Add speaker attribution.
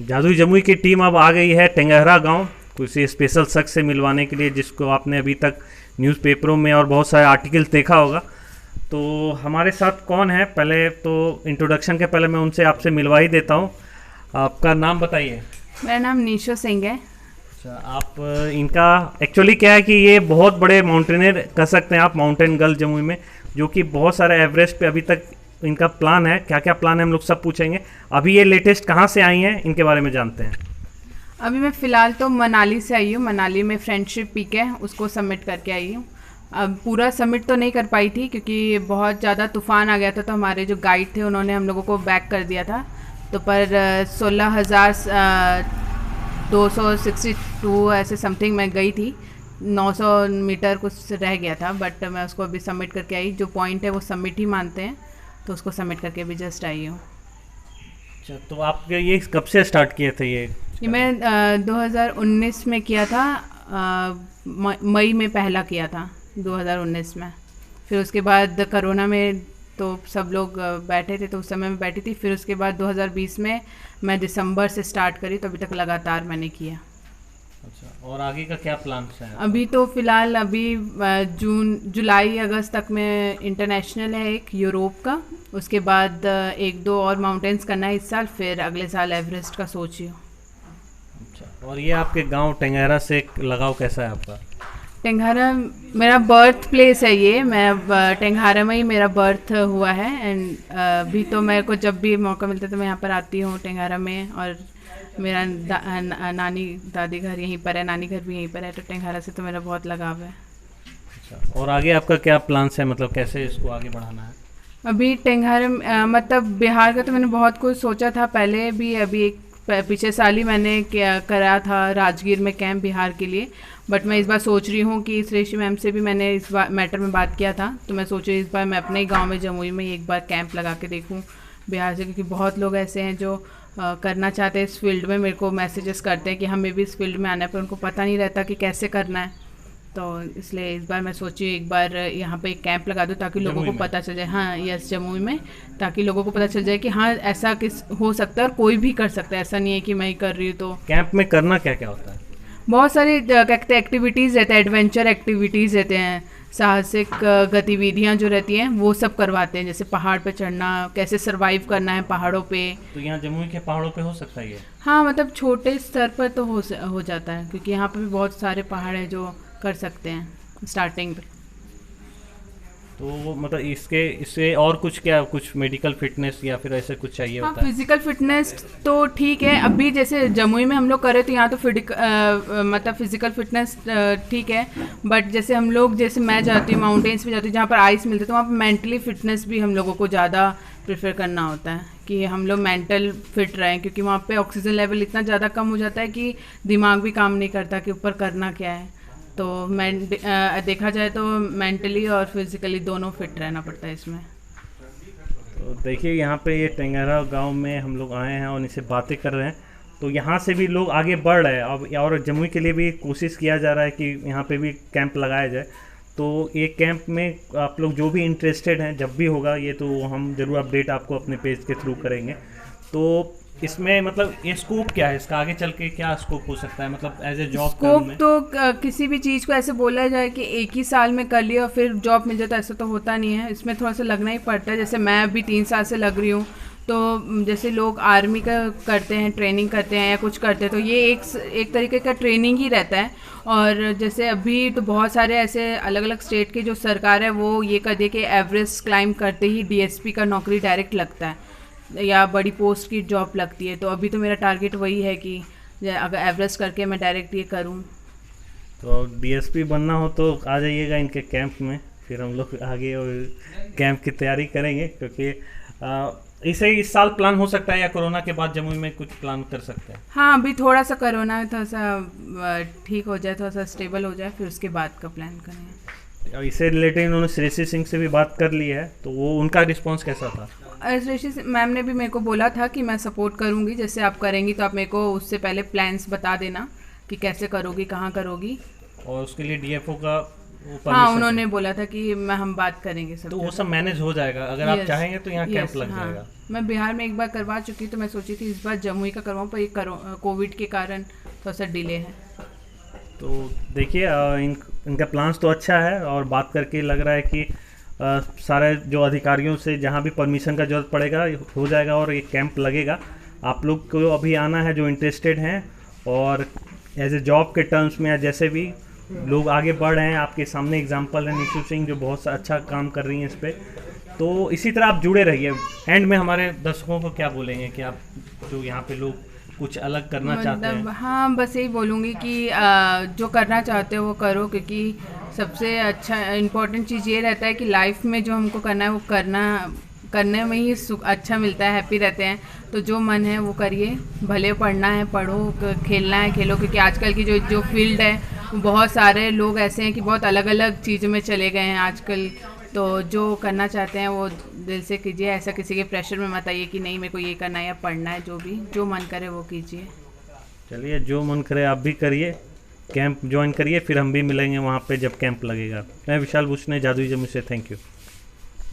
Speaker 1: जादुई जमुई की टीम अब आ गई है टेंगहरा गांव किसी स्पेशल शख्स से मिलवाने के लिए, जिसको आपने अभी तक न्यूज़पेपरों में और बहुत सारे आर्टिकल देखा होगा। तो हमारे साथ कौन है, पहले तो इंट्रोडक्शन के पहले मैं उनसे आपसे मिलवा ही देता हूँ। आपका नाम बताइए।
Speaker 2: मेरा नाम नीशो सिंह है।
Speaker 1: अच्छा, आप इनका एक्चुअली क्या है कि ये बहुत बड़े माउंटेनियर कह सकते हैं आप, माउंटेन गर्ल जमुई में, जो कि बहुत सारे एवरेस्ट पे अभी तक इनका प्लान है। क्या क्या प्लान है हम लोग सब पूछेंगे। अभी ये लेटेस्ट कहाँ से आई हैं इनके बारे में जानते हैं।
Speaker 2: अभी मैं फ़िलहाल तो मनाली से आई हूँ। मनाली में फ्रेंडशिप पीक है, उसको सबमिट करके आई हूँ। अब पूरा सबमिट तो नहीं कर पाई थी क्योंकि बहुत ज़्यादा तूफ़ान आ गया था, तो हमारे जो गाइड थे उन्होंने हम लोगों को बैक कर दिया था। तो पर 16,262 ऐसे समथिंग मैं गई थी। 900 मीटर कुछ रह गया था, बट मैं उसको अभी सबमिट करके आई। जो पॉइंट है वो सबमिट ही मानते हैं, तो उसको सबमिट करके भी जस्ट आई हूँ।
Speaker 1: अच्छा, तो आप ये कब से स्टार्ट किए थे ये?
Speaker 2: मैं 2019 में किया था। मई में पहला किया था 2019 में। फिर उसके बाद कोरोना में तो सब लोग बैठे थे, तो उस समय मैं बैठी थी। फिर उसके बाद 2020 में मैं दिसंबर से स्टार्ट करी, तो अभी तक लगातार मैंने किया।
Speaker 1: अच्छा, और आगे का क्या प्लान है?
Speaker 2: अभी तो फ़िलहाल अभी जुलाई अगस्त तक में इंटरनेशनल है एक यूरोप का। उसके बाद एक दो और माउंटेन्स करना है इस साल, फिर अगले साल एवरेस्ट का सोची हूँ।
Speaker 1: अच्छा, और ये आपके गांव टेंगहरा से लगाव कैसा है आपका?
Speaker 2: टेंगहरा मेरा बर्थ प्लेस है। ये मैं टेंगहरा में ही मेरा बर्थ हुआ है। एंड अभी तो मेरे को जब भी मौका मिलता है तो मैं यहाँ पर आती हूँ टेंगहरा में। और मेरा नानी दादी घर यहीं पर है, नानी घर भी यहीं पर है, तो टेंगहरा से तो मेरा बहुत लगाव है।
Speaker 1: अच्छा, और आगे आपका क्या प्लान्स है, मतलब कैसे इसको आगे बढ़ाना है?
Speaker 2: अभी टेंगहरा मतलब बिहार का तो मैंने बहुत कुछ सोचा था पहले भी। अभी एक पिछले साल ही मैंने क्या करा था राजगीर में कैंप बिहार के लिए। बट मैं इस बार सोच रही हूँ कि श्रेष्ठी मैम से भी मैंने इस बार मैटर में बात किया था, तो मैं सोच रही इस बार मैं अपने ही गांव में जमुई में एक बार कैंप लगा के देखूँ बिहार से, क्योंकि बहुत लोग ऐसे हैं जो करना चाहते हैं इस फील्ड में। मेरे को मैसेजेस करते हैं कि हमें भी इस फील्ड में आना है, पर उनको पता नहीं रहता कि कैसे करना है। तो इसलिए इस बार मैं सोची एक बार यहाँ पे एक कैंप लगा दूँ ताकि लोगों को पता चल जाए। हाँ, यस, जमुई में, ताकि लोगों को पता चल जाए कि हाँ ऐसा किस हो सकता है और कोई भी कर सकता है। ऐसा नहीं है कि मैं ही कर रही हूँ। तो
Speaker 1: कैंप में करना क्या क्या होता है?
Speaker 2: बहुत सारी क्या कहते हैं एक्टिविटीज़ रहते हैं, एडवेंचर एक्टिविटीज़ रहते हैं, साहसिक गतिविधियाँ जो रहती हैं वो सब करवाते हैं। जैसे पहाड़ पे चढ़ना, कैसे सरवाइव करना है पहाड़ों पे।
Speaker 1: तो यहाँ जमुई के पहाड़ों पे हो सकता है ये?
Speaker 2: हाँ, मतलब छोटे स्तर पर तो हो जाता है, क्योंकि यहाँ पे भी बहुत सारे पहाड़ हैं जो कर सकते हैं स्टार्टिंग पे।
Speaker 1: तो मतलब इससे और कुछ क्या, कुछ मेडिकल फिटनेस या फिर ऐसे कुछ चाहिए
Speaker 2: हाँ,
Speaker 1: होता है?
Speaker 2: फिजिकल फिटनेस तो ठीक है। अभी जैसे जमुई में हम लोग करे तो यहाँ तो मतलब फिजिकल फिटनेस ठीक है। बट जैसे हम लोग, जैसे मैं जाती हूँ माउंटेन्स पे जाती हूँ जहाँ पर आइस मिलते, तो वहाँ पर मेंटली फिटनेस भी हम लोगों को ज़्यादा प्रेफर करना होता है कि हम लोग मेंटल फिट रहें, क्योंकि वहाँ पे ऑक्सीजन लेवल इतना ज़्यादा कम हो जाता है कि दिमाग भी काम नहीं करता कि ऊपर करना क्या है। तो देखा जाए तो मेंटली और फिजिकली दोनों फिट रहना पड़ता है इसमें।
Speaker 1: तो देखिए, यहाँ पे ये टेंगहरा गांव में हम लोग आए हैं और इनसे बातें कर रहे हैं, तो यहाँ से भी लोग आगे बढ़ रहे हैं अब, और जमुई के लिए भी कोशिश किया जा रहा है कि यहाँ पे भी कैंप लगाया जाए। तो ये कैंप में आप लोग जो भी इंटरेस्टेड हैं, जब भी होगा ये, तो हम ज़रूर अपडेट आपको अपने पेज के थ्रू करेंगे। तो इसमें मतलब ये स्कोप क्या है इसका, आगे चल के क्या स्कोप हो सकता है, मतलब एज ए जॉब?
Speaker 2: स्कोप तो किसी भी चीज़ को ऐसे बोला जाए कि एक ही साल में कर लिया और फिर जॉब मिल जाता, ऐसा तो होता नहीं है। इसमें थोड़ा सा लगना ही पड़ता है। जैसे मैं अभी 3 साल से लग रही हूँ, तो जैसे लोग आर्मी का करते हैं, ट्रेनिंग करते हैं या कुछ करते हैं, तो ये एक तरीके का ट्रेनिंग ही रहता है। और जैसे अभी तो बहुत सारे ऐसे अलग अलग स्टेट के जो सरकार है वो ये कर दिए कि एवरेस्ट क्लाइंब करते ही डीएसपी का नौकरी डायरेक्ट लगता है या बड़ी पोस्ट की जॉब लगती है। तो अभी तो मेरा टारगेट वही है कि अगर एवरेस्ट करके मैं डायरेक्ट ये करूं।
Speaker 1: तो डीएसपी बनना हो तो आ जाइएगा इनके कैंप में, फिर हम लोग आगे और कैंप की तैयारी करेंगे, क्योंकि इसे इस साल प्लान हो सकता है या कोरोना के बाद जमुई में कुछ प्लान कर सकते हैं।
Speaker 2: हाँ, अभी थोड़ा सा कोरोना थोड़ा सा ठीक हो जाए, थोड़ा सा स्टेबल हो जाए, फिर उसके बाद का प्लान करेंगे।
Speaker 1: और इससे रिलेटेड उन्होंने श्रेष्ठी सिंह से भी बात कर ली है, तो वो उनका रिस्पॉन्स कैसा था?
Speaker 2: श्रेष्ठी मैम ने भी मेरे को बोला था कि मैं सपोर्ट करूँगी, जैसे आप करेंगी तो आप मेरे को उससे पहले प्लान्स बता देना कि कैसे करोगी, कहाँ करोगी।
Speaker 1: और उसके लिए डीएफओ का वो
Speaker 2: हाँ
Speaker 1: permission
Speaker 2: उन्होंने बोला था कि हम बात करेंगे सब।
Speaker 1: तो वो सब मैनेज हो जाएगा, अगर आप
Speaker 2: Yes,
Speaker 1: चाहेंगे तो यहाँ कैंप
Speaker 2: yes,
Speaker 1: लग
Speaker 2: हाँ।
Speaker 1: जाएगा।
Speaker 2: मैं बिहार में एक बार करवा चुकी, तो मैं सोची थी इस बार जमुई का करवाऊँ, पर ये कोविड के कारण थोड़ा सा डिले है।
Speaker 1: तो देखिए इनका प्लान्स तो अच्छा है, और बात करके लग रहा है कि सारे जो अधिकारियों से जहाँ भी परमिशन का ज़रूरत पड़ेगा हो जाएगा, और ये कैंप लगेगा। आप लोग को अभी आना है जो इंटरेस्टेड हैं, और एज ए जॉब के टर्म्स में या जैसे भी लोग आगे बढ़ रहे हैं, आपके सामने एग्जांपल है निशु सिंह जो बहुत अच्छा काम कर रही हैं इस पर। तो इसी तरह आप जुड़े रहिए। एंड में हमारे दर्शकों को क्या बोलेंगे कि आप जो यहाँ पे लोग कुछ अलग करना चाहते हैं?
Speaker 2: हाँ बस यही बोलूँगी कि जो करना चाहते हो वो करो, क्योंकि सबसे अच्छा इम्पोर्टेंट चीज़ ये रहता है कि लाइफ में जो हमको करना है वो करने में ही सुख अच्छा मिलता है, हैप्पी रहते हैं। तो जो मन है वो करिए, भले पढ़ना है पढ़ो, खेलना है खेलो, क्योंकि आजकल की जो फील्ड है वो बहुत सारे लोग ऐसे हैं कि बहुत अलग अलग चीज़ों में चले गए हैं आजकल। तो जो करना चाहते हैं वो दिल से कीजिए, ऐसा किसी के प्रेशर में मत आइए कि नहीं मेरे को ये करना है या पढ़ना है, जो मन करे वो कीजिए।
Speaker 1: चलिए, जो मन करे आप भी करिए, कैंप ज्वाइन करिए, फिर हम भी मिलेंगे वहाँ पे जब कैंप लगेगा। मैं विशाल भूषण, जादुई जमुई से, थैंक यू।